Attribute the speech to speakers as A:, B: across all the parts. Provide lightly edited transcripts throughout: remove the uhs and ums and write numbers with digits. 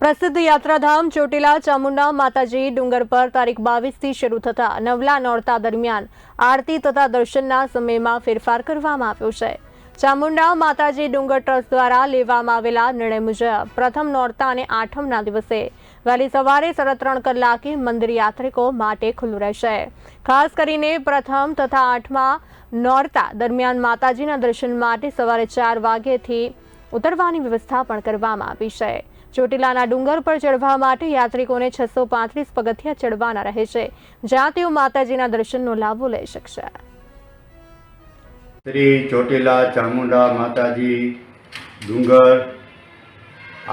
A: પ્રસિદ્ધ યાત્રાધામ ચોટીલા ચામુંડા માતાજી ડુંગર પર તારીખ 22થી શરૂ થતા નવલા નોરતા દરમિયાન આરતી તથા દર્શનના સમયમાં ફેરફાર કરવામાં આવ્યો છે। ચામુંડા માતાજી ડુંગર ટ્રસ્ટ દ્વારા લેવામાં આવેલા નિર્ણય મુજબ પ્રથમ નોરતા અને આઠમના દિવસે વહેલી સવારે 3:30 કલાકે મંદિર યાત્રિકો માટે ખુલ્લું રહેશે। ખાસ કરીને પ્રથમ તથા આઠમા નોરતા દરમિયાન માતાજીના દર્શન માટે સવારે 4 વાગ્યાથી ઉતરવાની વ્યવસ્થા પણ કરવામાં આવી છે। ચોટીલાના ડુંગર પર ચડવા માટે યાત્રિકોને 635 પગથિયા ચડવાના રહે છે, જ્યાં તેઓ માતાજીના દર્શનનો લાભો લઈ શકશે।
B: શ્રી ચોટીલા ચામુંડા માતાજી ડુંગર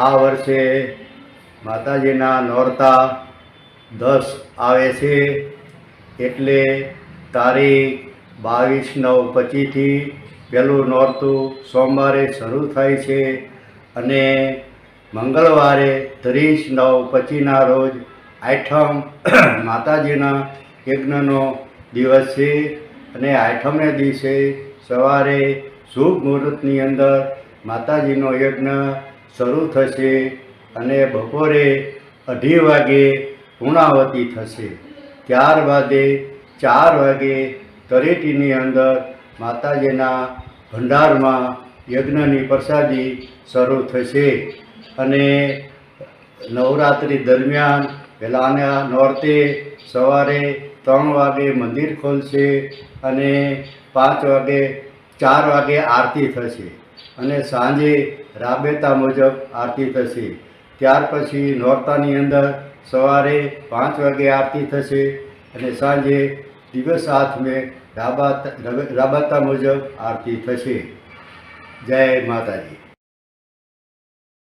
B: આ વર્ષે માતાજીના નોરતા 10 આવે છે, એટલે તારીખ 22/9/25 થી પહેલું નોરતું સોમવારે શરૂ થાય છે અને મંગળવારે 30/9/25ના રોજ આઠમ માતાજીના યજ્ઞનો દિવસ છે અને આઠમને દિવસે સવારે શુભ મુહૂર્તની અંદર માતાજીનો યજ્ઞ શરૂ થશે અને બપોરે 2:30 વાગે પૂર્ણાવતી થશે। ત્યારબાદ 4 વાગે તળેટીની અંદર માતાજીના ભંડારમાં યજ્ઞની પ્રસાદી શરૂ થશે અને નવરાત્રિ દરમિયાન પહેલાંના નોરતે સવારે 3 વાગે મંદિર ખોલશે અને 4 વાગે આરતી થશે અને સાંજે રાબેતા મુજબ આરતી થશે। ત્યાર પછી નોરતાની અંદર સવારે 5 વાગે આરતી થશે અને સાંજે દિવસ આઠમે રાબતા મુજબ આરતી થશે। જય માતાજી।